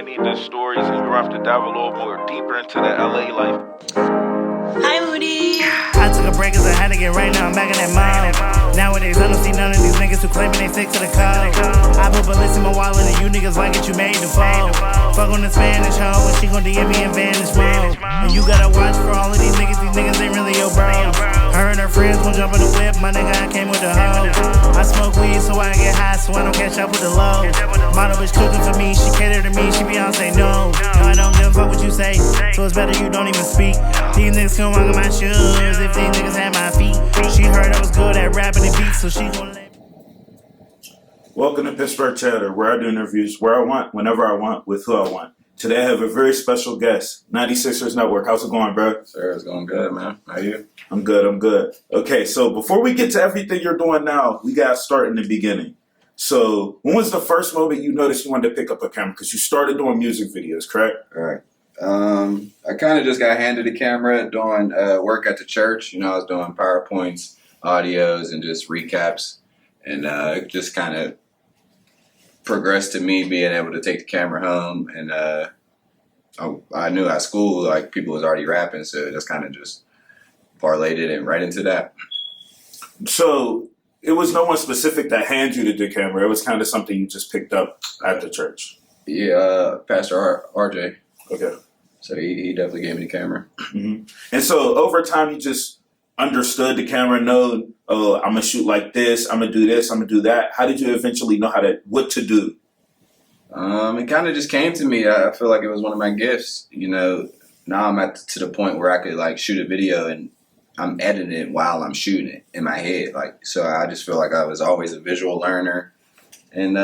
need the stories, and you have to dive a little more deeper into the LA life. Hi, Moody. I took a break cause I had to get right now, I'm back in that mode. Nowadays, I don't see none of these niggas who claiming they stick to the code. I put bullets in my wallet and you niggas like it, you made the fold. Fuck on the Spanish hoe, and she gon' DM me in vanish mode. And you gotta watch for all of these niggas ain't really your bros. Her and her friends gon' jump in the whip, my nigga, I came with the hose. I smoke weed so I get high, so I don't catch up with the lows. Model bitch cooking for me, she cater to me, she Beyonce, no. No, I don't give a fuck what you say, so it's better you don't even speak. These niggas come walk in my shoes if these niggas had my feet. She heard I was good at rapping and beats, so she gon' let me. Welcome to Pittsburgh Chatter, where I do interviews where I want, whenever I want, with who I want. Today I have a very special guest, 96er's Network. How's it going, bro? Sir, it's going good, man. How are you? I'm good. Okay, so before we get to everything you're doing now, we got to start in the beginning. So when was the first moment you noticed you wanted to pick up a camera? Because you started doing music videos, correct? All right. I kind of just got handed a camera doing work at the church. You know, I was doing PowerPoints, audios, and just recaps. And it just kind of progressed to me being able to take the camera home. And I knew at school, like, people was already rapping, so just kind of just parlayed it and right into that. So it was no one specific that handed you the camera. It was kind of something you just picked up at the church. Yeah, Pastor RJ. Okay. So he definitely gave me the camera. Mm-hmm. And so over time, you just understood the camera, know, oh, I'm gonna shoot like this, I'm gonna do this, I'm gonna do that. How did you eventually know what to do? It kind of just came to me. I feel like it was one of my gifts. You know, now I'm to the point where I could like shoot a video and I'm editing it while I'm shooting it in my head. Like, so I just feel like I was always a visual learner, and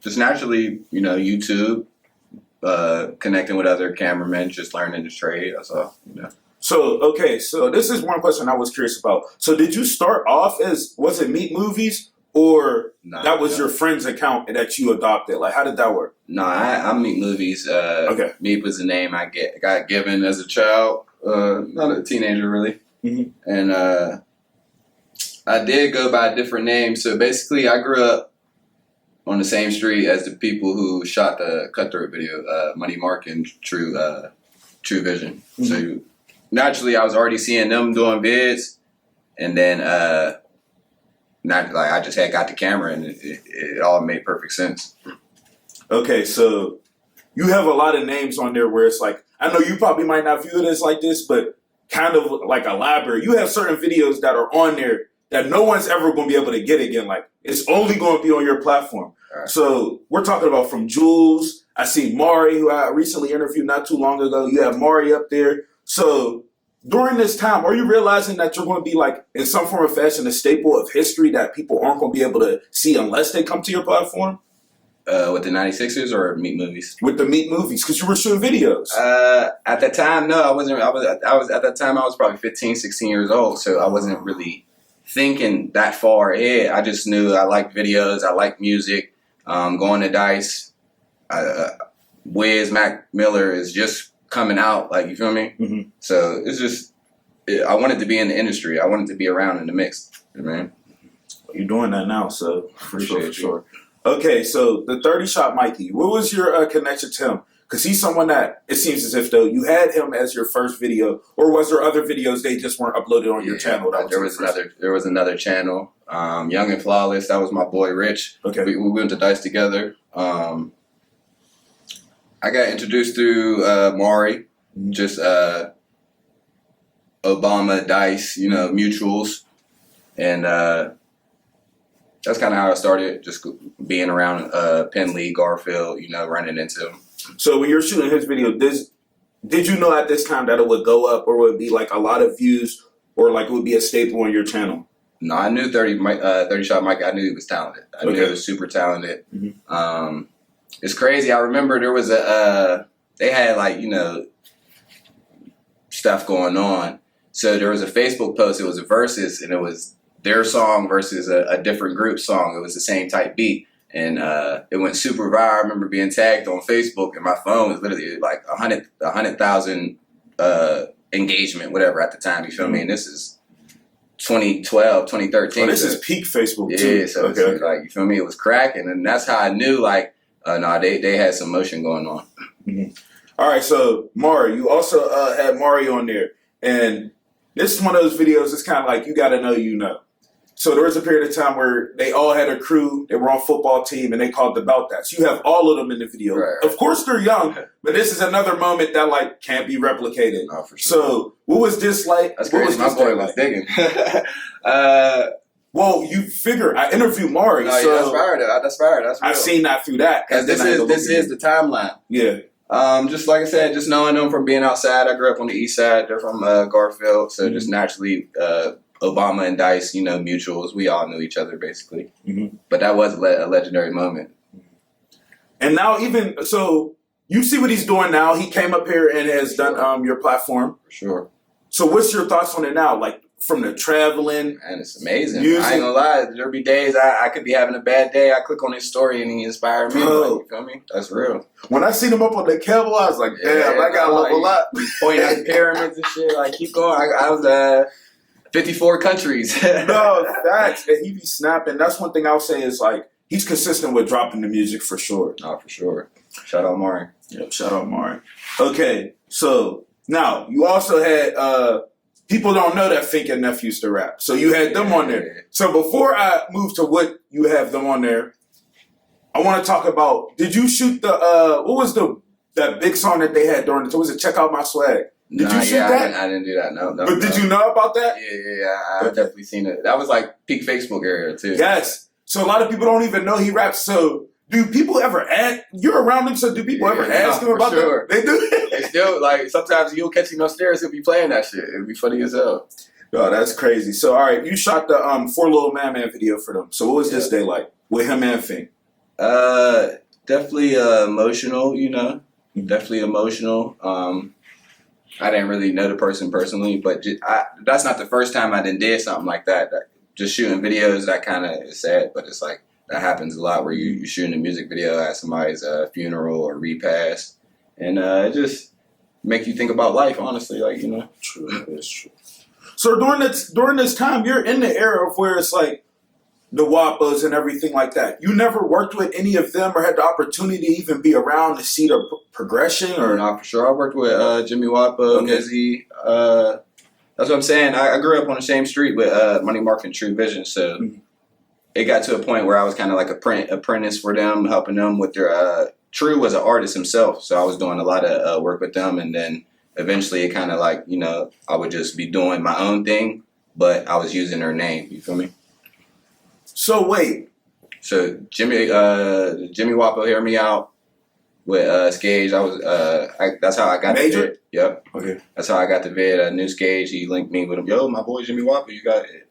just naturally, you know, YouTube, connecting with other cameramen, just learning the trade. That's all, you know. So, okay, so this is one question I was curious about. So did you start off was it Meet Movies, or that was your friend's account that you adopted? Like, how did that work? No, I Meet Movies. Okay. Meet was the name I got given as a child, not a teenager really. Mm-hmm. And I did go by a different name. So basically, I grew up on the same street as the people who shot the Cutthroat video, Money Mark and True Vision. Mm-hmm. So naturally, I was already seeing them doing vids, and then I just had got the camera, and it all made perfect sense. Okay, so you have a lot of names on there where it's like, I know you probably might not view it as like this, but kind of like a library. You have certain videos that are on there that no one's ever going to be able to get again. Like, it's only going to be on your platform. Right. So we're talking about from Jules. I see Mari, who I recently interviewed not too long ago. You have Mari up there. So during this time, are you realizing that you're going to be like, in some form or fashion, a staple of history that people aren't going to be able to see unless they come to your platform? With the 96er's or Meet Movies? With the Meet Movies, because you were shooting videos. At the time, no, I wasn't. I was at that time, I was probably 15, 16 years old, so I wasn't really thinking that far ahead. I just knew I liked videos, I liked music, going to Dice. Wiz Mac Miller is just coming out, like, you feel me? Mm-hmm. So it's just, I wanted to be in the industry. I wanted to be around in the mix, man. Well, you're doing that now, so for sure. Okay, so the 30 Shot Mikey, what was your connection to him? Because he's someone that it seems as if, though, you had him as your first video, or was there other videos they just weren't uploaded on your channel? There was another channel, Young and Flawless. That was my boy Rich. Okay, we went to Dice together. I got introduced through Mari, just Obama, Dice, you know, mutuals, and that's kind of how I started, just being around Penley, Garfield, you know, running into them. So when you're shooting his video, did you know at this time that it would go up, or would it be like a lot of views, or like it would be a staple on your channel? No, I knew 30 Shot Mike. I knew he was talented. I knew he was super talented. Mm-hmm. It's crazy. I remember there was they had, like, you know, stuff going on. So there was a Facebook post. It was a versus, and it was their song versus a different group song. It was the same type beat, and it went super viral. I remember being tagged on Facebook, and my phone was literally like 100,000 engagement, whatever, at the time. You feel me? And this is 2012, 2013. Oh, this is peak Facebook too. Yeah, so okay. Like, you feel me? It was cracking, and that's how I knew, like, no, they had some motion going on. Mm-hmm. All right, so Mari, you also had Mari on there, and this is one of those videos. It's kind of like you got to know, you know. So there was a period of time where they all had a crew. They were on football team, and they called the Belt That. So you have all of them in the video. Right. Of course, they're young, but this is another moment that like can't be replicated. Oh, for sure. So what was this like? That's what crazy. was My boy was digging. Well, you figure I interviewed Mari, No, so yeah, that's fire. That's real. I've seen that through that. Because this is the timeline. Yeah. Just like I said, just knowing them from being outside. I grew up on the east side. They're from Garfield, so just naturally, Obama and Dice, you know, mutuals. We all knew each other basically. Mm-hmm. But that was a legendary moment. And now, even so, you see what he's doing now. He came up here and has done your platform For sure. So, what's your thoughts on it now? Like from the traveling, And it's amazing. music. I ain't gonna lie. There'll be days I could be having a bad day. I click on his story and he inspired me. Bro. Like, you feel me? That's real. When I seen him up on the cable, I was like, damn, I got love a lot. Pointing at the pyramids and shit. Like, keep going. I was 54 countries. No, facts. And he be snapping. That's one thing I'll say is like, he's consistent with dropping the music for sure. Oh, for sure. Shout out Mari. Yep, shout out Mari. Okay, so now you also had people don't know that Fink and Neff used to rap. So you had them on there. So before I move to what you have them on there, I want to talk about, did you shoot the what was that big song that they had during the tour? Was it Check Out My Swag? Did you shoot that? I didn't do that. No. But did you know about that? Yeah. I've definitely seen it. That was like peak Facebook era too. Yes. So a lot of people don't even know he raps. So do people ever ask? You're around him, so do people ever ask him about that? They do. They still, like, sometimes you'll catch him upstairs, he'll be playing that shit. It'll be funny as hell. Oh, that's crazy. So, all right, you shot the For Little Man video for them. So what was this day like with him and Fink? Definitely emotional, you know. Definitely emotional. I didn't really know the person personally, but that's not the first time I did something like that. Just shooting videos, that kind of is sad, but it's like, that happens a lot where you're shooting a music video at somebody's funeral or repast. And it just make you think about life, honestly, like, you know. True, it's true. So during this time, you're in the era of where it's like the Wappas and everything like that. You never worked with any of them or had the opportunity to even be around to see the progression? Or no, for sure. I worked with Jimmy Wappa, Mizzy. That's what I'm saying. I grew up on the same street with Money Mark and True Vision, so it got to a point where I was kind of like apprentice for them, helping them with their. True was an artist himself, so I was doing a lot of work with them, and then eventually it kind of like, you know, I would just be doing my own thing, but I was using her name. You feel me? So wait. So Jimmy Wappo hear me out with Skage. That's how I got Major? the vid. Yep. Okay. That's how I got the vid. New Skage, he linked me with him. Yo, my boy Jimmy Wappo, you got it.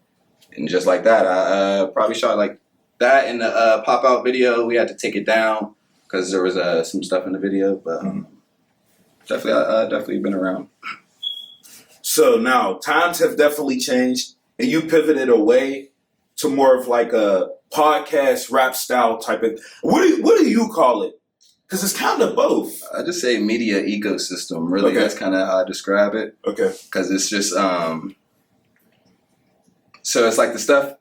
And just like that, I probably shot like that in the pop-out video. We had to take it down because there was some stuff in the video, but definitely been around. So now times have definitely changed, and you pivoted away to more of like a podcast rap style type of. What do you call it? Because it's kind of both. I just say media ecosystem. Really, Okay. That's kind of how I describe it. Okay. Because it's just so it's like the stuff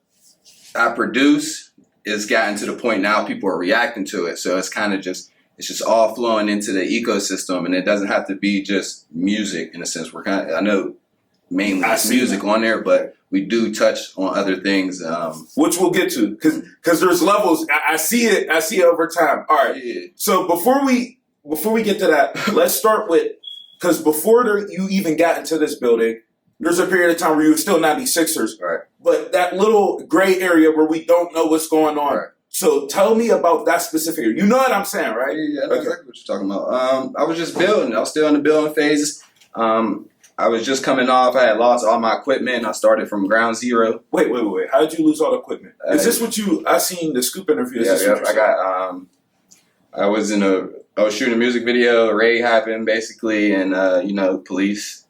I produce is gotten to the point now people are reacting to it. So it's kind of just all flowing into the ecosystem, and it doesn't have to be just music in a sense. I know mainly it's music on there, but we do touch on other things, which we'll get to because there's levels. I see it over time. All right. Yeah. So before we get to that, let's start with because before you even got into this building, there's a period of time where you were still 96er's, right? But that little gray area where we don't know what's going on. Right. So tell me about that specific area. You know what I'm saying, right? Yeah, I know exactly what you're talking about. I was just building. I was still in the building phases. I was just coming off. I had lost all my equipment. I started from ground zero. Wait. How did you lose all the equipment? Is this what I seen the scoop interview? Yeah. I was shooting a music video. A raid happened basically, and police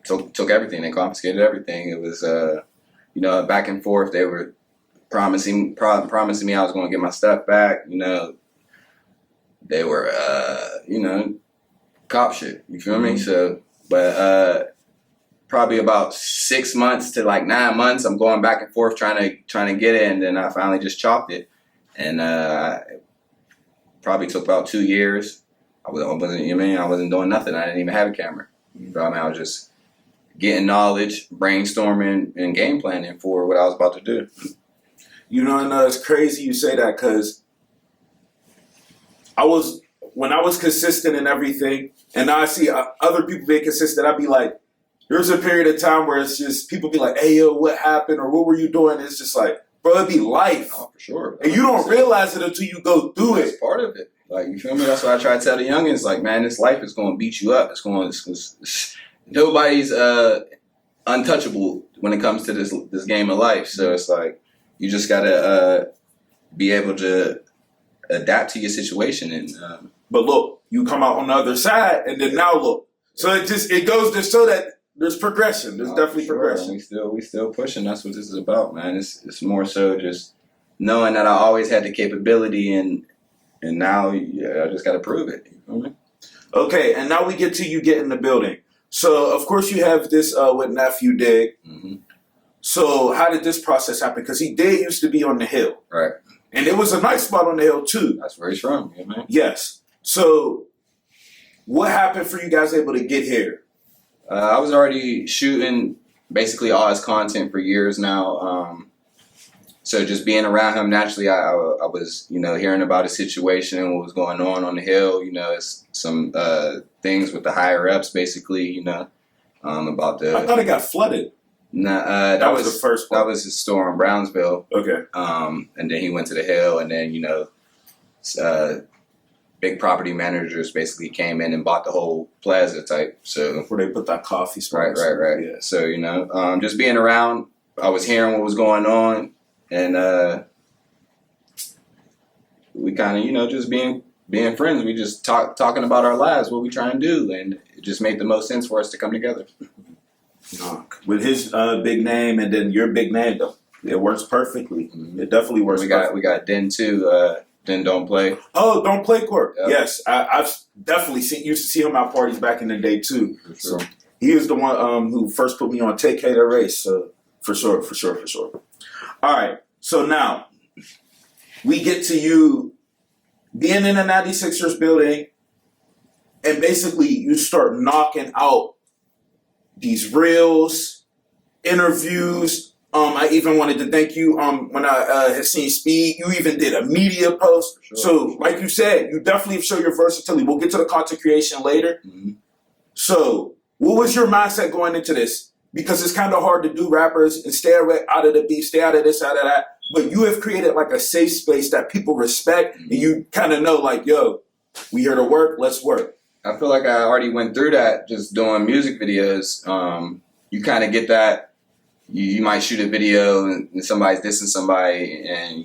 took everything. They confiscated everything. It was back and forth. They were promising me I was going to get my stuff back. They were cop shit. You feel me? So. But probably about 6 months to like 9 months, I'm going back and forth trying to get it, and then I finally just chopped it. And it probably took about 2 years. wasn't, you know what I mean? I wasn't doing nothing. I didn't even have a camera. I mean, I was just getting knowledge, brainstorming, and game planning for what I was about to do. You know, and it's crazy you say that because when I was consistent in everything, and now I see other people being consistent, I'd be like, there's a period of time where it's just people be like, hey, yo, what happened? Or what were you doing? It's just like, bro, it'd be life. Oh, for sure. And you don't realize it until you go through it. That's part of it. Like, you feel me? That's what I try to tell the youngins. Like, man, this life is going to beat you up. Nobody's untouchable when it comes to this game of life. So it's like, you just got to be able to adapt to your situation. And But look, you come out on the other side, and then now look. So it goes to show that there's progression. There's definitely progression. We still pushing. That's what this is about, man. It's more so just knowing that I always had the capability, and now I just got to prove it. You know what I mean? Okay, and now we get to you get in the building. So of course you have this with Nephew Dig. Mm-hmm. So how did this process happen? Because he did used to be on the hill, right? And it was a nice spot on the hill too. That's where he's from, yeah, man. Yes. So what happened for you guys able to get here? I was already shooting basically all his content for years now. So just being around him naturally, I was, hearing about his situation and what was going on the hill. It's some things with the higher ups, basically. About the. I thought it got flooded. Nah, that was the first one. That was his store in Brownsville. Okay. And then he went to the hill, and then big property managers basically came in and bought the whole plaza type. So where they put that coffee spot. Right. Yeah. So just being around, I was hearing what was going on, and we kind of just being friends. We just talking about our lives, what we try and do, and it just made the most sense for us to come together. With his big name and then your big name, though, it works perfectly. It definitely works. We got Den too. Den Don't Play. Oh, Don't Play Court. Yep. Yes, I've definitely used to see him at parties back in the day too. For sure. So he was the one who first put me on Take K to Race. So for sure. All right. So now we get to you being in the 96er's building, and basically you start knocking out these reels, interviews. I even wanted to thank you when I had seen Speed. You even did a media post. Sure, so, like you said, you definitely show your versatility. We'll get to the content creation later. Mm-hmm. So, what was your mindset going into this? Because it's kind of hard to do rappers and stay out of the beef, stay out of this, out of that. But you have created like a safe space that people respect, and you kind of know, like, yo, we here to work. Let's work. I feel like I already went through that just doing music videos. You kind of get that. You might shoot a video and somebody's dissing somebody, and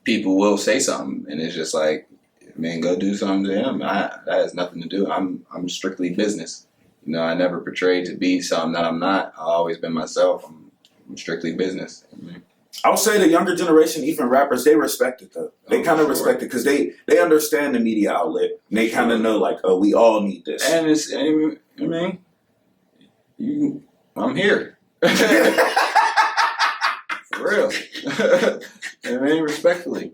people will say something, and it's just like, man, go do something to him. That has nothing to do. I'm strictly business. I never portrayed to be something that I'm not. I've always been myself. I'm strictly business. I would say the younger generation, even rappers, they respect it though. They kind of respect it because they understand the media outlet, and they kind of know like, oh, we all need this. And I'm here. For real. Respectfully.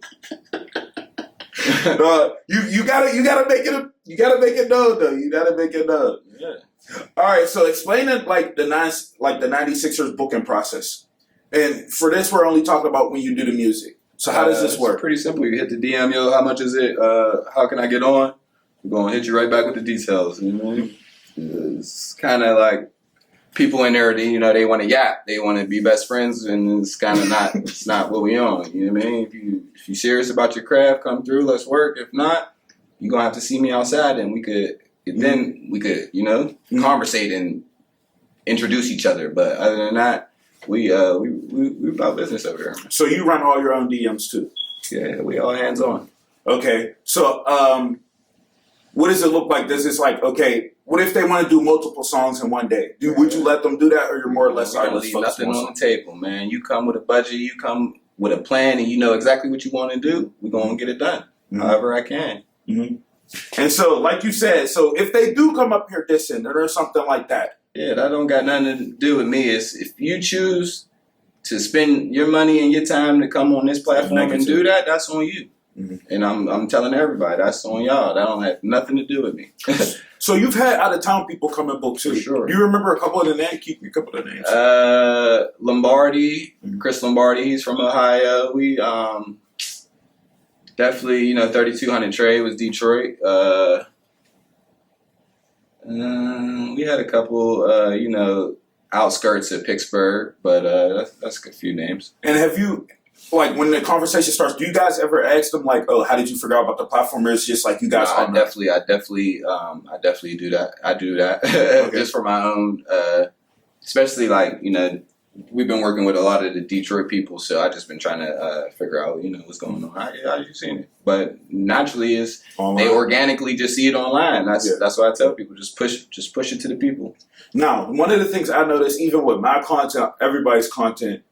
You gotta make it known though. You gotta make it known. Yeah. All right, so explain it like the 96er's booking process. And for this, we're only talking about when you do the music. So how does this work? It's pretty simple. You hit the DM, yo, how much is it? How can I get on? We're gonna hit you right back with the details. It's kind of like people in there, they want to yap, they want to be best friends, and it's kind of not. It's not what we on. You know what I mean? If you serious about your craft, come through. Let's work. If not, you're gonna have to see me outside, and we could conversate and introduce each other. But other than that, we about business over here. So you run all your own DMs too? Yeah, we all hands on. Okay, so what does it look like? Does this like, okay, what if they want to do multiple songs in one day? Would you let them do that, or you're more or less like, leave nothing on the table, man? You come with a budget, you come with a plan, and you know exactly what you want to do. We're gonna get it done, however I can. Mm-hmm. And so, like you said, so if they do come up here dissing or something like that, yeah, that don't got nothing to do with me. It's if you choose to spend your money and your time to come on this platform and do that, that's on you. And I'm telling everybody, that's on y'all. That don't have nothing to do with me. So you've had out of town people come and book too. For sure. Do you remember a couple of the names? Keep me a couple of the names. Lombardi, Chris Lombardi, he's from Ohio. We definitely, 3200 Trey was Detroit. We had a couple, outskirts of Pittsburgh, but that's a few names. And have you, like, when the conversation starts, do you guys ever ask them, like, oh, how did you figure out about the platform? Or it's just like you guys? I definitely do that. I do that just for my own, especially like, we've been working with a lot of the Detroit people, so I just been trying to figure out, what's going on. How you seen it? But naturally, is they organically just see it online. That's why I tell people, just push it to the people. Now, one of the things I noticed, even with my content, everybody's content,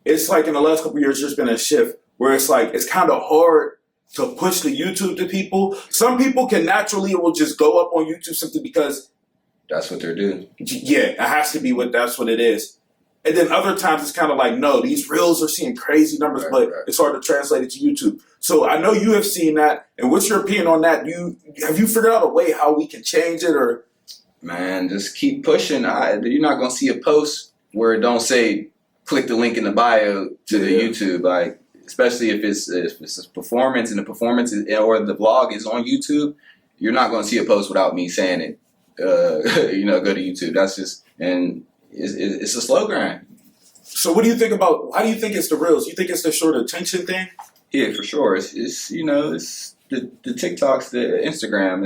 it's like in the last couple of years, there's been a shift where it's like it's kind of hard to push the YouTube to people. Some people can naturally will just go up on YouTube simply because that's what they're doing. Yeah, it has to be that's what it is. And then other times it's kind of like, no, these reels are seeing crazy numbers, but it's hard to translate it to YouTube. So I know you have seen that. And what's your opinion on that? Have you figured out a way how we can change it? Or man, just keep pushing. You're not gonna see a post where it don't say click the link in the bio to the YouTube, like especially if it's a performance and the performance or the vlog is on YouTube. You're not gonna see a post without me saying it. Go to YouTube. That's just and. It's a slow grind. So what do you think about, why do you think it's the reels? You think it's the short attention thing? Yeah, for sure. It's it's the TikToks, the Instagram.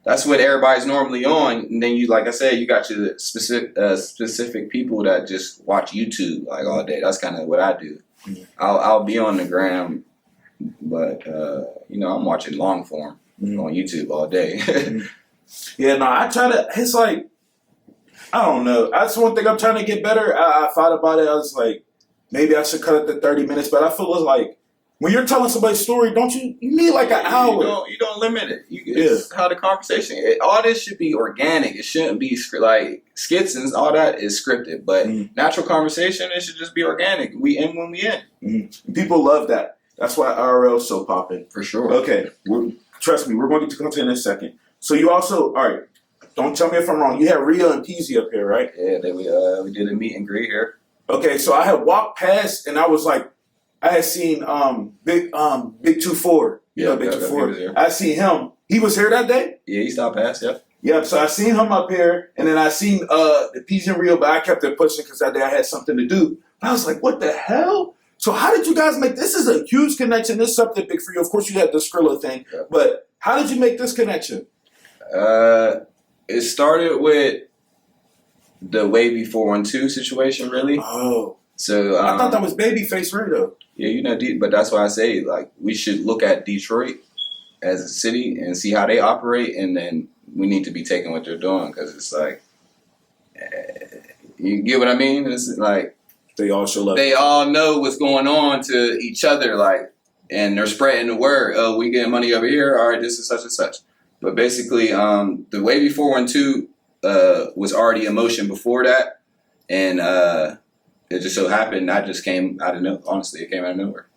That's what everybody's normally on. And then you, like I said, you got your specific people that just watch YouTube like all day. That's kind of what I do. Mm-hmm. I'll be on the gram, but I'm watching long form on YouTube all day. Yeah, no, I try to, it's like, I don't know. That's one thing I'm trying to get better. I thought about it. I was like, maybe I should cut it to 30 minutes. But I feel like when you're telling somebody's story, you need like an hour. You don't limit it. It's how the conversation. All this should be organic. It shouldn't be like skits and all that is scripted. But natural conversation, it should just be organic. We end when we end. People love that. That's why IRL is so popping. For sure. Okay. Trust me, we're going to get to content in a second. So you also, all right. Don't tell me if I'm wrong. You had Rhea and Peasy up here, right? Yeah, we did a meet and greet here. Okay, so I had walked past and I was like, I had seen Big 2-4. Big 2-4. I seen him. He was here that day? Yeah, he stopped past. Yep. Yep. So I seen him up here, and then I seen the Peasy and Rhea, but I kept it pushing because that day I had something to do. And I was like, what the hell? So how did you guys make this? Is a huge connection. This is something big for you. Of course, you had the Skrilla thing, but how did you make this connection? It started with the Wavy 412 situation, really. Oh. So I thought that was Babyface Radio. Yeah, but that's why I say, like, we should look at Detroit as a city and see how they operate, and then we need to be taking what they're doing, because it's like, you get what I mean? It's like they all show love. They all know what's going on to each other, like, and they're spreading the word. Oh, we getting money over here. All right, this is such and such. But basically, the Wavy 412 was already in motion before that, and it just so happened that just came out of nowhere. Honestly, it came out of nowhere.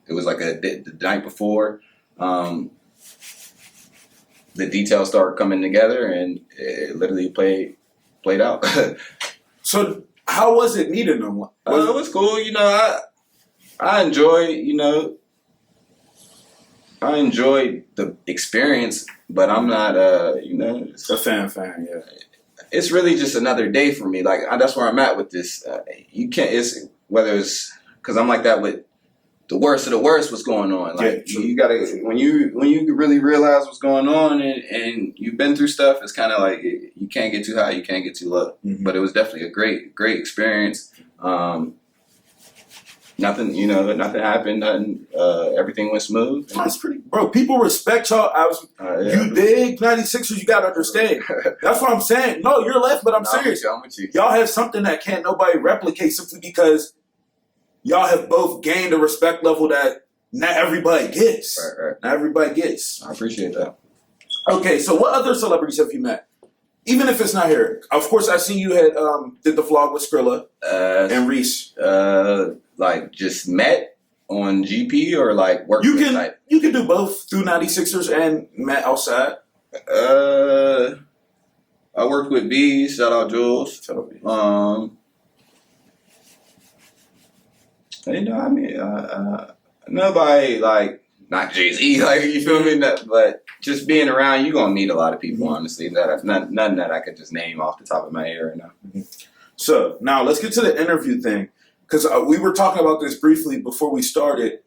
It was like the night before. The details started coming together, and it literally played out. So, how was it meeting them? It was cool. I enjoyed the experience, but I'm not, a fan. Yeah, it's really just another day for me. Like that's where I'm at with this. You can't. It's whether it's because I'm like that with the worst of the worst. What's going on? Like you gotta when you really realize what's going on and you've been through stuff. It's kind of like you can't get too high, you can't get too low. Mm-hmm. But it was definitely a great experience. Nothing happened. Everything went smooth. That's pretty, bro. People respect y'all. You dig 96er's. You gotta understand. That's what I'm saying. No, you're left, but I'm serious. I'm with you. Y'all have something that can't nobody replicate simply because y'all have both gained a respect level that not everybody gets. Right. Not everybody gets. I appreciate that. Okay, so what other celebrities have you met? Even if it's not here. Of course, I seen you had did the vlog with Skrilla and Reese. Like just met on GP or like work You with can type? you can do both through 96ers and Matt outside. I worked with B. Shout out Jules. You know, I mean, nobody like not Jay-Z, like you feel me? But just being around, you gonna meet a lot of people. Honestly, nothing that I could just name off the top of my head right now. So now let's get to the interview thing, because we were talking about this briefly before we started.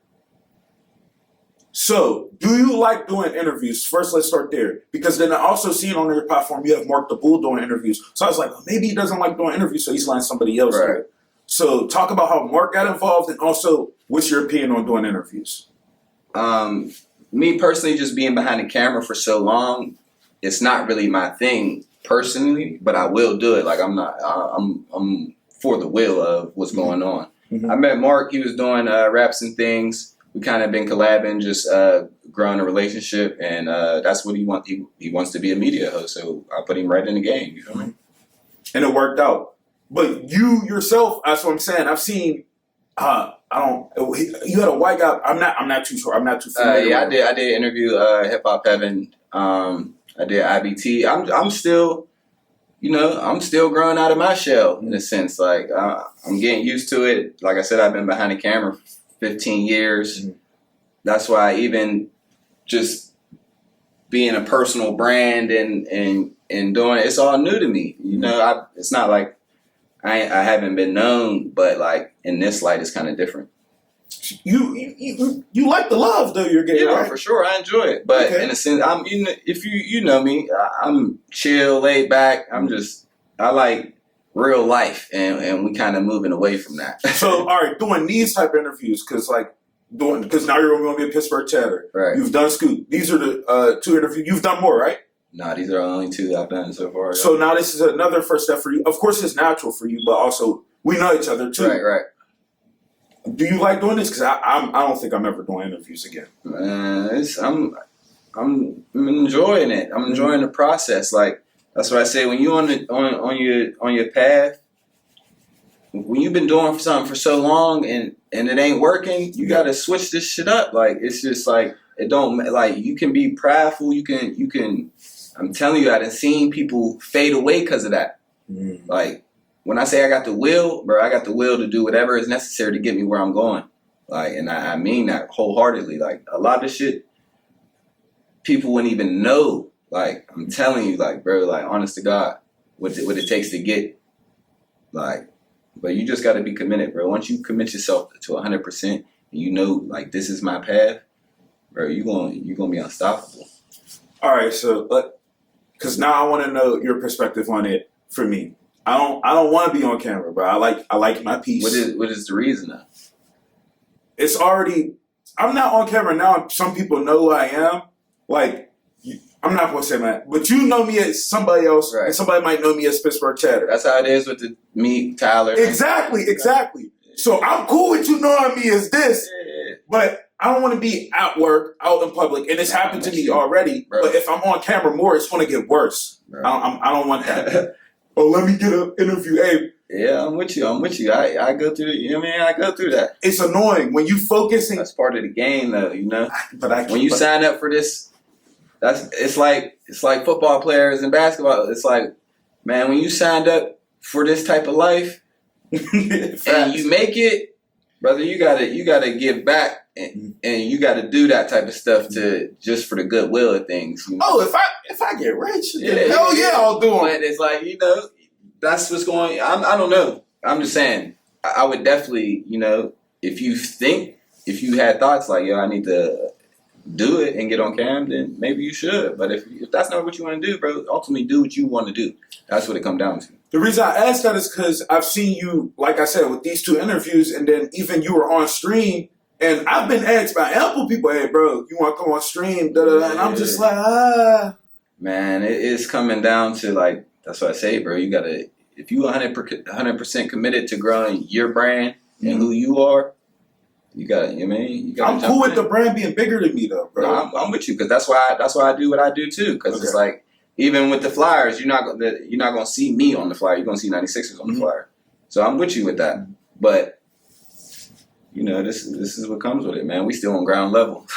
So, do you like doing interviews? First, let's start there. Because then I also seen on your platform, you have Mark the Bull doing interviews. So I was like, well, maybe he doesn't like doing interviews, so he's letting somebody else do it. So talk about how Mark got involved, and also what's your opinion on doing interviews? Me personally, just being behind the camera for so long, it's not really my thing personally, but I will do it. Like I'm for the will of what's going on. Mm-hmm. I met Mark, he was doing raps and things. We kind of been collabing, just growing a relationship, and that's what he wants. He wants to be a media host, so I put him right in the game. You feel me? And it worked out. But you yourself, that's what I'm saying. I've seen. You had a white guy. I'm not too sure. I'm not too familiar. Yeah, I did interview Hip Hop Heaven. I did IBT. I'm still, I'm still growing out of my shell in a sense. Like I'm getting used to it. Like I said, I've been behind the camera for 15 years. Mm-hmm. That's why even just being a personal brand and doing it, it's all new to me. It's not like I haven't been known, but like in this light, it's kind of different. You like the love though you're getting, right? For sure, I enjoy it. But in a sense, if you know me, I'm chill, laid back. I like real life, and we kind of moving away from that. So, all right, doing these type of interviews, because now you're going to be a Pittsburgh Chatter. Right. You've done Scoop. These are the 2 interviews. You've done more, right? No, these are the only 2 I've done so far. So now this is another first step for you. Of course, it's natural for you, but also we know each other too. Right. Do you like doing this? Because I don't think I'm ever doing interviews again. I'm enjoying it. I'm enjoying the process. Like that's what I say. When you on your path, when you've been doing something for so long and it ain't working, you got to switch this shit up. Like it's just like it don't like you can be prideful. You can. I'm telling you, I done seen people fade away because of that. Mm. Like when I say I got the will, bro, I got the will to do whatever is necessary to get me where I'm going. Like, and I mean that wholeheartedly. Like a lot of shit, people wouldn't even know. Like I'm telling you, like bro, like honest to God, what it takes to get, like, but you just got to be committed, bro. Once you commit yourself to 100%, and like this is my path, bro, you're gonna be unstoppable. All right, so because now I want to know your perspective on it. For me, I don't want to be on camera, bro. I like my peace. What is the reason though? It's already. I'm not on camera now. Some people know who I am. Like, I'm not going to say that, but you know me as somebody else, right. And somebody might know me as Pittsburgh Chatter. That's how it is with me, Tyler. Exactly. So I'm cool with you knowing me as this, but I don't want to be at work, out in public, and it's happened to me already. Bro. But if I'm on camera more, it's going to get worse. I don't want that. Oh, let me get an interview. Hey. Yeah, I'm with you. I go through I go through that. It's annoying when you focusing. That's part of the game, though. But when you sign up for this, it's like football players and basketball. It's like, man, when you signed up for this type of life and you make it, brother, you gotta give back. And you got to do that type of stuff just for the goodwill of things. Oh, if I get rich, hell yeah, I'll do it. But it's like that's what's going. I don't know. I'm just saying. I would definitely, if you had thoughts like, yo, I need to do it and get on cam, then maybe you should. But if that's not what you want to do, bro, ultimately do what you want to do. That's what it comes down to. The reason I asked that is because I've seen you, like I said, with these 2 interviews, and then even you were on stream. And I've been asked by ample people, hey, bro, you want to come on stream? And I'm just like, Man, it's coming down to, like, that's what I say, bro. You got to, if you 100% committed to growing your brand and who you are, you got to, I'm cool with the brand being bigger than me, though, bro. No, I'm with you, because that's why I do what I do, too. Because it's like, even with the flyers, you're not going to see me on the flyer. You're going to see 96er's on the flyer. So I'm with you with that. But this is what comes with it, man. We still on ground level.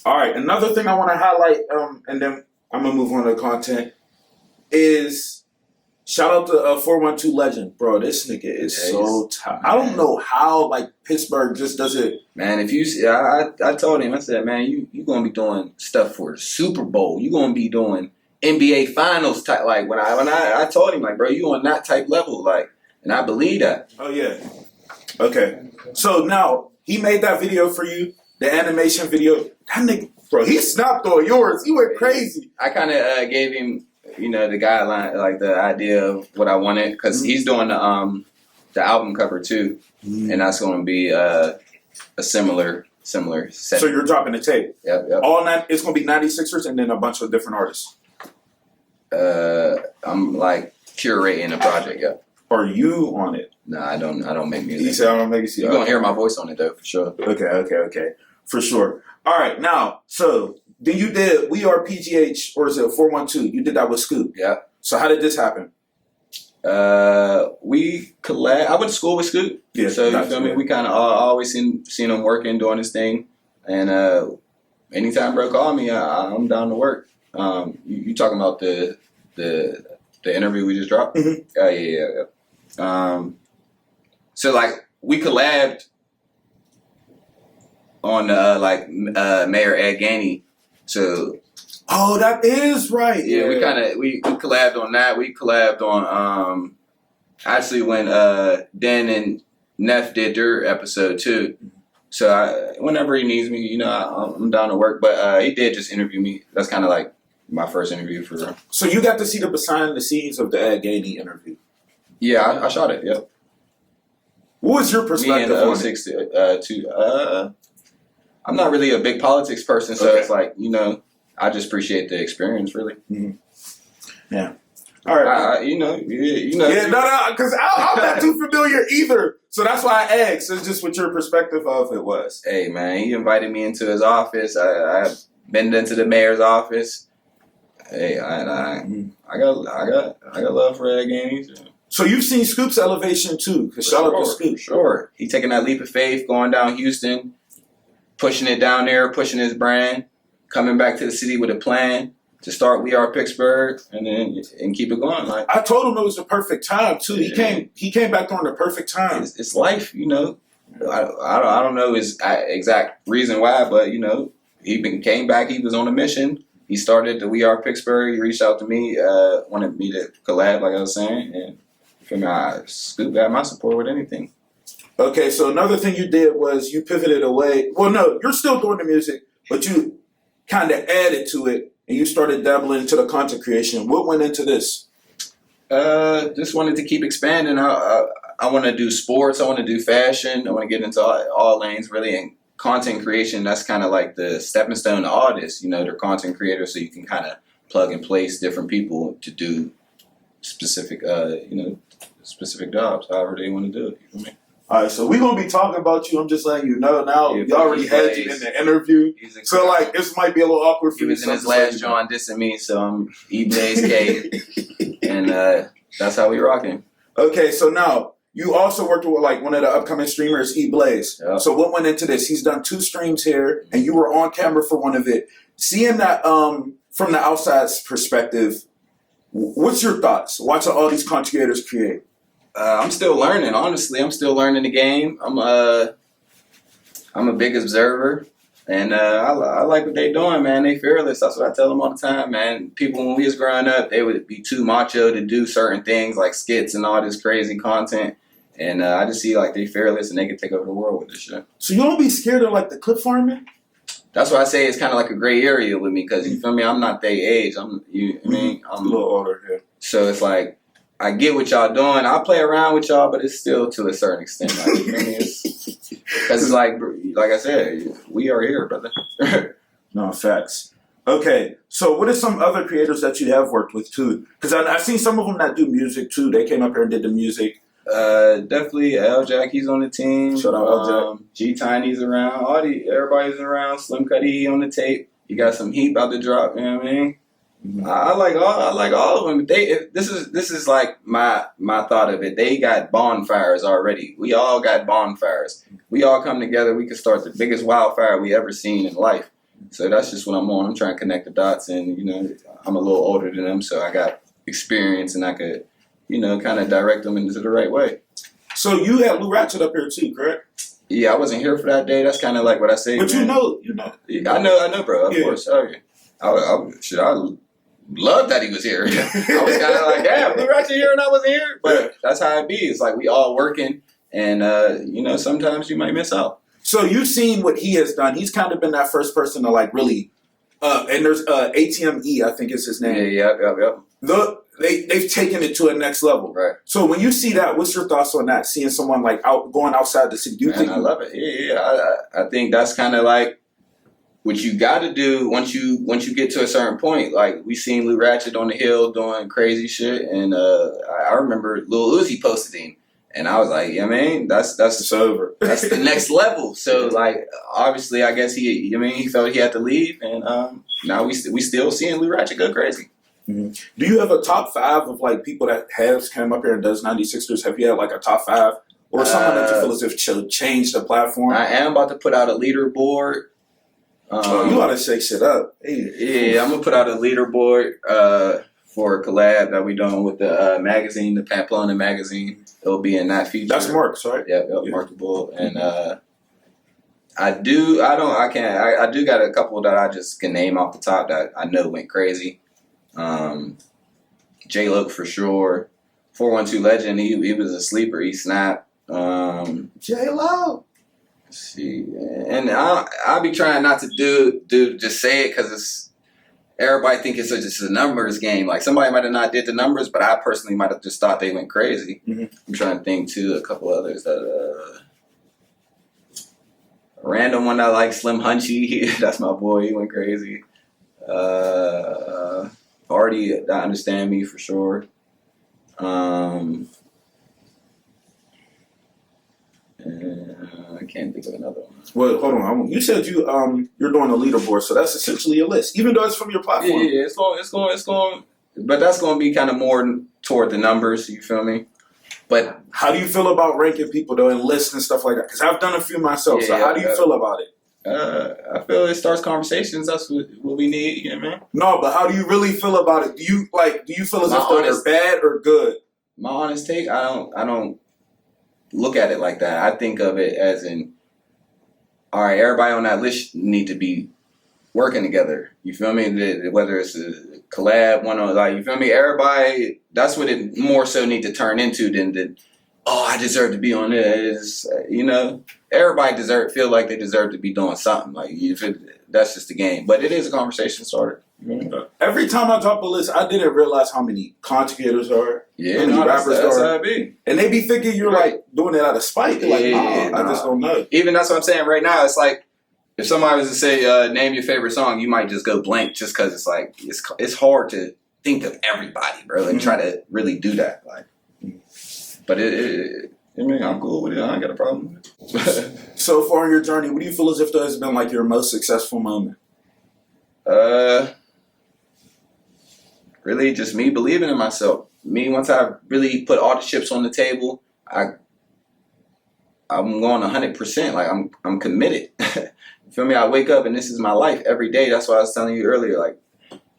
All right. Another thing I want to highlight, and then I'm gonna move on to the content, is shout out to 412 Legend, bro. This nigga is so tight. I don't know how like Pittsburgh just does it. Man, if you see, I told him, I said, man, you gonna be doing stuff for the Super Bowl. You gonna be doing NBA Finals type. Like when I told him, like, bro, you on that type level, like, and I believe that. Oh yeah. Okay. So now he made that video for you, the animation video. That nigga, bro, he snapped on yours. He went crazy. I kind of gave him, the guideline, like the idea of what I wanted, because he's doing the album cover too, and that's going to be a similar set. So you're dropping the tape. Yep. It's going to be 96er's and then a bunch of different artists. I'm like curating a project. Yeah. Are you on it? No, I don't make music. He said I don't make it. You're gonna hear my voice on it though, for sure. Okay, for sure. All right, now, so then you did We Are PGH, or is it 412? You did that with Scoop. Yeah. So how did this happen? We collab. I went to school with Scoop. Yeah. So you feel me? We kind of always seen him working, doing his thing, and anytime bro call me, I'm down to work. You talking about the interview we just dropped? Mm-hmm. Yeah. So like we collabed on Mayor Ed Gainey. So that is right. Yeah, we collabed on that. We collabed on actually when Den and Neff did their episode too. So whenever he needs me, I'm down to work. But he did just interview me. That's kind of like my first interview for real. So you got to see the behind the scenes of the Ed Gainey interview. Yeah, I shot it. Yep. What was your perspective on it? I'm not really a big politics person, so It's like, I just appreciate the experience, really. Mm-hmm. Yeah. All right. Yeah, no, because I'm not too familiar either. So that's why I asked. It's just what your perspective of it was. Hey, man, he invited me into his office. I've been into the mayor's office. Hey, I got love for Ed Gainey. So you've seen Scoop's elevation too. Shout out to Scoop. Sure. He taking that leap of faith, going down Houston, pushing it down there, pushing his brand, coming back to the city with a plan to start We Are Pittsburgh and keep it going. Like I told him it was the perfect time too. Yeah. He came back during the perfect time. It's life, I don't know his exact reason why, but he came back. He was on a mission. He started the We Are Pittsburgh. He reached out to me, wanted me to collab, like I was saying, and for me, Scoop got my support with anything. Okay, so another thing you did was you pivoted away. Well, no, you're still doing the music, but you kind of added to it, and you started dabbling into the content creation. What went into this? Just wanted to keep expanding. I want to do sports. I want to do fashion. I want to get into all lanes, really, and content creation. That's kind of like the stepping stone to all this. They're content creators, so you can kind of plug and place different people to do specific, specific jobs, however they want to do it. You know what I mean? All right, so we're going to be talking about you. I'm just letting you know now. You already had you in the interview. So, this might be a little awkward for you. He was in his last John dissing me, so I'm E-Blaze K. And that's how we rocking. Okay, so now, you also worked with, one of the upcoming streamers, E-Blaze. Yep. So what went into this? He's done 2 streams here, and you were on camera for one of it. Seeing that from the outside perspective, what's your thoughts watching all these content creators create? I'm still learning, honestly. I'm still learning the game. I'm a big observer, and I like what they doing, man. They fearless. That's what I tell them all the time, man. People, when we was growing up, they would be too macho to do certain things like skits and all this crazy content. And I just see they fearless and they can take over the world with this shit. So you don't be scared of the clip farming? That's why I say it's kind of like a gray area with me, because you feel me. I'm not their age. I'm a little older here. So it's like I get what y'all doing. I play around with y'all, but it's still to a certain extent. You feel me? Because it's like I said, we are here, brother. No, facts. Okay, so what are some other creators that you have worked with too? Because I've seen some of them that do music too. They came up here and did the music. Definitely L Jack, he's on the team. Shout out L Jack. G Tiny's around. Everybody's around. Slim Cuddy on the tape. You got some heat about to drop, you know what I mean? I like all of them. This is like my thought of it. They got bonfires already. We all got bonfires. We all come together. We can start the biggest wildfire we ever seen in life. So that's just what I'm on. I'm trying to connect the dots, and I'm a little older than them, so I got experience, and I could kind of direct them into the right way. So you had Lou Ratchet up here too, correct? Yeah, I wasn't here for that day. That's kind of like what I say. But man. Yeah, I know, bro. Of course. Oh, yeah. I love that he was here. I was kind of like, damn, Lou Ratchet here and I wasn't here. But that's how it be. It's like we all working, and sometimes you might miss out. So you've seen what he has done. He's kind of been that first person to like really, and there's ATME, I think is his name. Yeah. They've taken it to a next level. Right. So when you see that, what's your thoughts on that? Seeing someone like going outside the city. I love it. Yeah. I think that's kind of like what you got to do once you get to a certain point. Like we seen Lou Ratchet on the hill doing crazy shit, and I remember Lil Uzi posted him, and I was like, yeah, man, that's over. That's the next level. So like, obviously, I guess he felt he had to leave, and now we still seeing Lou Ratchet go crazy. Mm-hmm. Do you have a top 5 of like people that has come up here and does 96er's? Have you had like a top 5 or someone that you feel as if changed the platform? I am about to put out a leaderboard. You ought to shake shit up. Hey. Yeah, I'm gonna put out a leaderboard for a collab that we doing with the magazine, the Pamplona magazine. It'll be in that feature. That's Mark's, right? Yeah, Mark the Bull. And I do got a couple that I just can name off the top that I know went crazy. J-Lo for sure. 412 Legend, he was a sleeper. He snapped. J-Lo. See, and I'll be trying not to do just say it because it's everybody think it's just a numbers game. Like somebody might have not did the numbers, but I personally might have just thought they went crazy. Mm-hmm. I'm trying to think too a couple others that a random one I like, Slim Hunchy. That's my boy. He went crazy. Party that understand me for sure. I can't think of another one. Well, hold on. You said you're doing a leaderboard, so that's essentially a list, even though it's from your platform. Yeah, it's going. But that's going to be kind of more toward the numbers. You feel me? But how do you feel about ranking people though and lists and stuff like that? Because I've done a few myself. So how do you feel about it? I feel it starts conversations. That's what we need. You know what I mean? No, but how do you really feel about it? Do you feel as if they're bad or good? My honest take, I don't look at it like that. I think of it as in, all right, everybody on that list need to be working together. You feel me? Whether it's a collab, one on like, you feel me? Everybody, that's what it more so need to turn into than I deserve to be on this. Everybody feel like they deserve to be doing something. Like that's just the game. But it is a conversation starter. Every time I drop a list, I didn't realize how many content are. Yeah, how many rappers that's are. How it be. And they be thinking you're like doing it out of spite. They're I just don't know. Even that's what I'm saying right now. It's like if somebody was to say name your favorite song, you might just go blank just because it's like it's hard to think of everybody, bro, and try to really do that. Like, but I'm cool with it. I ain't got a problem with it. So far in your journey, what do you feel as if that has been like your most successful moment? Really just me believing in myself. Me, once I really put all the chips on the table, I'm going 100%. Like I'm committed. You feel me? I wake up and this is my life every day. That's what I was telling you earlier. Like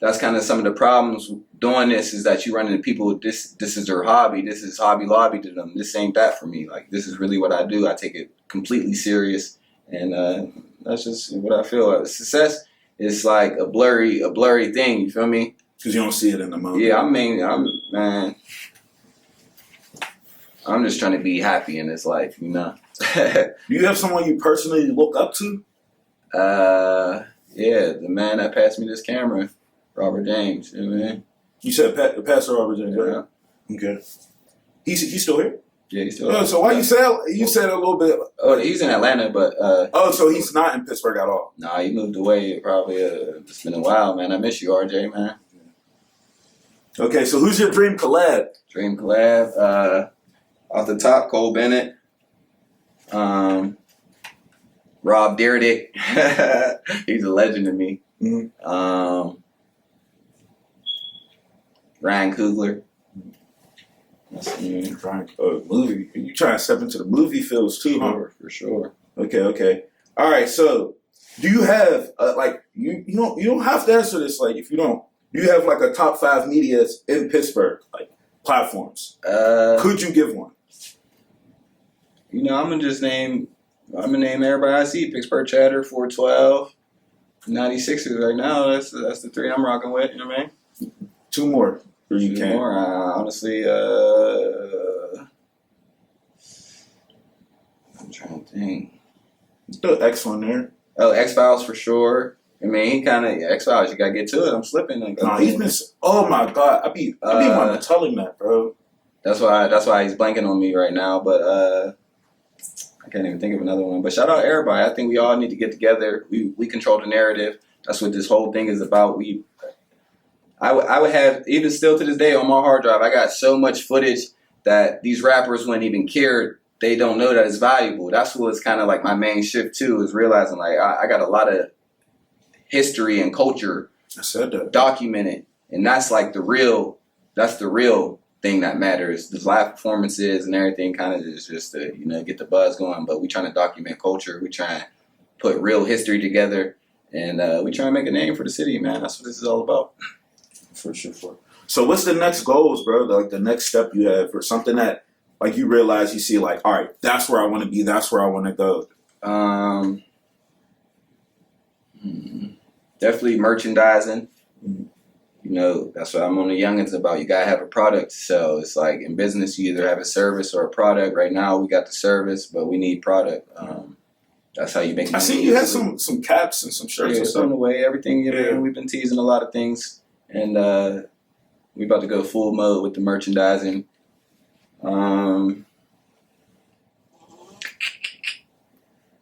that's kind of some of the problems doing this is that you run into people. This is their hobby. This is Hobby Lobby to them. This ain't that for me. Like this is really what I do. I take it completely serious, and that's just what I feel. Success is like a blurry thing. You feel me? Because you don't see it in the moment. Yeah, I'm just trying to be happy in this life, Do you have someone you personally look up to? Yeah, the man that passed me this camera, Robert James. You know what I mean? You said Pastor Robert James, right? Yeah. Okay. He's still here? Yeah, he's still here. So why you said a little bit? Oh, he's in Atlanta, but so he's not in Pittsburgh at all? Nah, he moved away. Probably it's been a while, man. I miss you, RJ, man. Okay, so who's your dream collab? Dream collab. Off the top, Cole Bennett. Rob Dyrdek. He's a legend to me. Mm-hmm. Ryan Coogler. Movie. You trying to step into the movie fields too, huh? For sure. Okay. All right. So, do you have you don't have to answer this. Like, if you don't, do you have like a top 5 medias in Pittsburgh, like platforms? Could you give one? I'm gonna name everybody I see. Pittsburgh Chatter, 412, 96er's right now. That's the 3 I'm rocking with. You know what I mean? 2 more. Or you can. More. Honestly, I'm trying to think. The X one there. Oh, X-Files for sure. I mean, he kind of X-Files. You gotta get to it. I'm slipping. He's been. Oh my god, I be wanting to tell him that, bro. That's why he's blanking on me right now. But I can't even think of another one. But shout out everybody. I think we all need to get together. We control the narrative. That's what this whole thing is about. I would have, even still to this day on my hard drive, I got so much footage that these rappers wouldn't even care. They don't know that it's valuable. That's what's kind of like my main shift too, is realizing like I got a lot of history and culture documented, and that's like the real thing that matters. The live performances and everything kind of is just to get the buzz going. But we trying to document culture. We trying to put real history together, and we trying to make a name for the city, man. That's what this is all about. For sure. So what's the next goals, bro? Like the next step you have, or something that like you realize you see like, all right, that's where I want to be. That's where I want to go. Definitely merchandising. That's what I'm on the youngins about. You gotta have a product to sell. It's like in business, you either have a service or a product. Right now, we got the service, but we need product. That's how you make money. I see you had some caps and some shirts and stuff. On the way, everything. We've been teasing a lot of things. And we about to go full mode with the merchandising.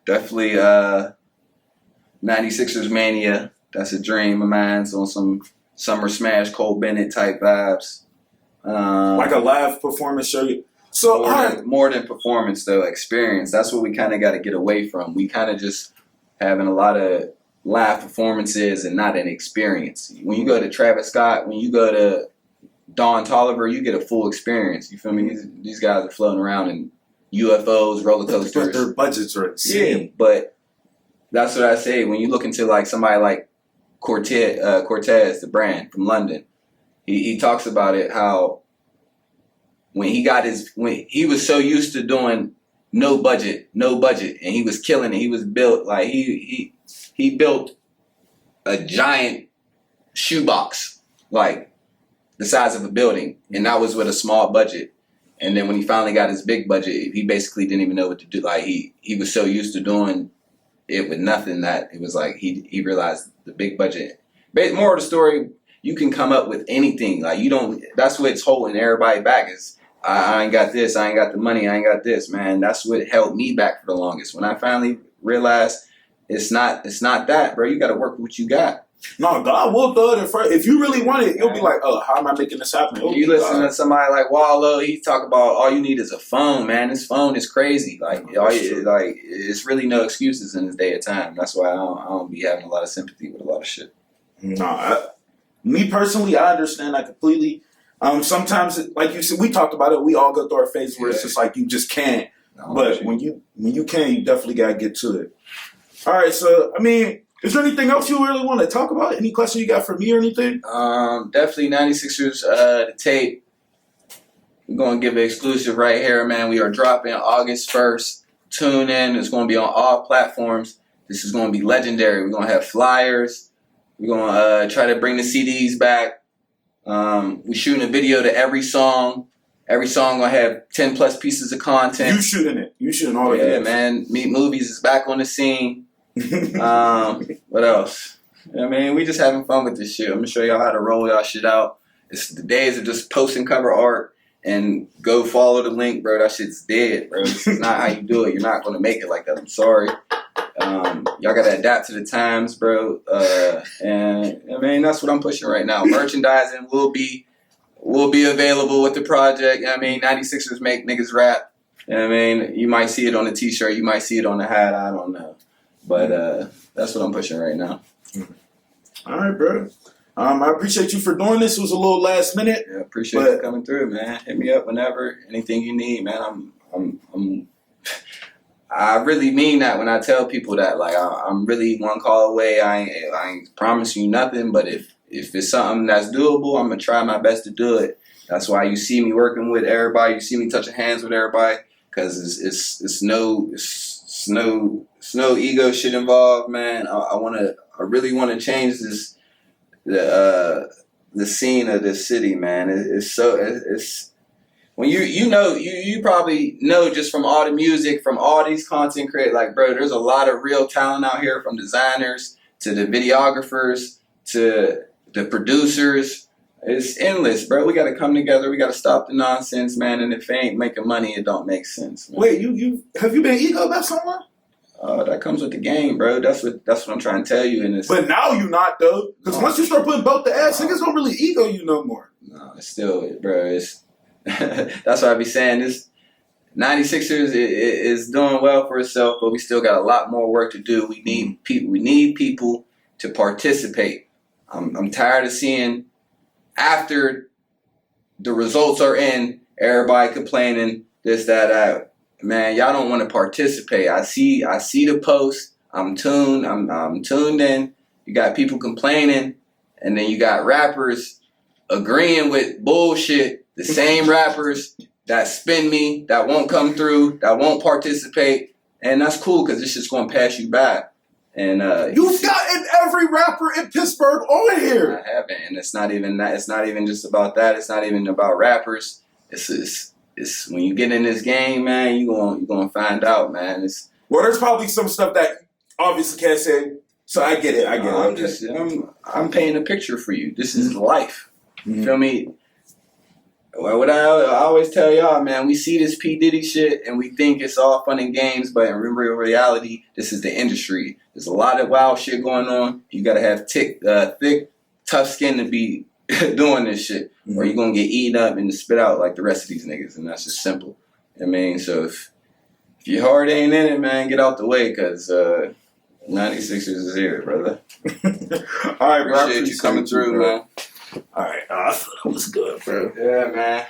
Definitely 96er's Mania. That's a dream of mine. On some Summer Smash, Cole Bennett type vibes. Like a live performance show. So more than performance though, experience. That's what we kind of got to get away from. We kind of just having a lot of live performances and not an experience. When you go to Travis Scott, when you go to Don Toliver, you get a full experience. You feel me? These guys are floating around in UFOs, roller coasters. But their budgets are insane. Yeah, but that's what I say. When you look into like somebody like Cortez, the brand from London, he talks about it how when he was so used to doing no budget, and he was killing it. He was built like he built a giant shoebox, like the size of a building, and that was with a small budget. And then when he finally got his big budget, he basically didn't even know what to do. Like he was so used to doing it with nothing that it was like he realized the big budget. But more of the story, you can come up with anything. Like you don't. That's what's holding everybody back is I ain't got this, I ain't got the money, I ain't got this, man. That's what held me back for the longest. When I finally realized it's not that, bro. You got to work with what you got. No, God will throw it in front. If you really want it, you'll be like, oh, how am I making this happen? You listen to somebody like Wallow, he talk about all you need is a phone, man. This phone is crazy. Like it's really no excuses in this day of time. That's why I don't be having a lot of sympathy with a lot of shit. No, me personally, I understand that completely. Sometimes, like you said, we talked about it. We all go through our phase where it's just like you just can't. No, but when you can, you definitely gotta get to it. All right, so I mean, is there anything else you really want to talk about? Any question you got for me or anything? Definitely 96er's the tape. We're gonna give an exclusive right here, man. We are dropping August 1st. Tune in. It's gonna be on all platforms. This is gonna be legendary. We're gonna have flyers. We're gonna try to bring the CDs back. We're shooting a video to every song. Every song gonna have 10 plus pieces of content. You shooting it. You shooting all of it. Yeah, man. Meet Movies is back on the scene. What else? I mean, we just having fun with this shit. I'm gonna show y'all how to roll y'all shit out. It's the days of just posting cover art and go follow the link, bro. That shit's dead, bro. This is not how you do it. You're not gonna make it like that. I'm sorry. Y'all gotta adapt to the times, bro. And I mean, that's what I'm pushing right now. Merchandising will be available with the project. I mean, 96er's make niggas rap. I mean, you might see it on a t-shirt, you might see it on a hat, I don't know. But that's what I'm pushing right now. All right, bro. I appreciate you for doing this. It was a little last minute. Yeah, appreciate you coming through, man. Hit me up whenever. Anything you need, man. I really mean that when I tell people that. Like, I'm really one call away. I ain't promising you nothing, but if it's something that's doable, I'm gonna try my best to do it. That's why you see me working with everybody. You see me touching hands with everybody, because it's no ego shit involved, man. I really want to change the scene of this city, man. It's when you probably know just from all the music, from all these content creators, like, bro, there's a lot of real talent out here, from designers to the videographers to the producers. It's endless, bro. We got to come together. We got to stop the nonsense, man. And if it ain't making money, it don't make sense, man. Wait, have you been ego about someone? That comes with the game, bro. That's what I'm trying to tell you. But now you not, though, because once you start putting both the ass, niggas don't really ego you no more. No, it's still, bro. It's that's why I be saying this. 96er's is doing well for itself, but we still got a lot more work to do. We need people. We need people to participate. I'm tired of seeing, after the results are in, everybody complaining this, that. Man, y'all don't want to participate. I see the post. I'm tuned in. You got people complaining, and then you got rappers agreeing with bullshit. The same rappers that spin me, that won't come through, that won't participate, and that's cool because it's just gonna pass you by. And you've gotten every rapper in Pittsburgh on here. I haven't, and it's not even that. It's not even just about that. It's not even about rappers. It's when you get in this game, man, you gonna find out, man. Well, there's probably some stuff that obviously can't say. So I get it. I'm painting a picture for you. This is life. You feel me? Well, what I always tell y'all, man, we see this P. Diddy shit and we think it's all fun and games, but in reality, this is the industry. There's a lot of wild shit going on. You gotta have thick, tough skin to be doing this shit, or you're gonna get eaten up and spit out like the rest of these niggas, and that's just simple. I mean, so if your heart ain't in it, man, get out the way, because 96er's is here, brother. All right, bro. Appreciate you coming through, man. All right, that was good, bro. Yeah, man.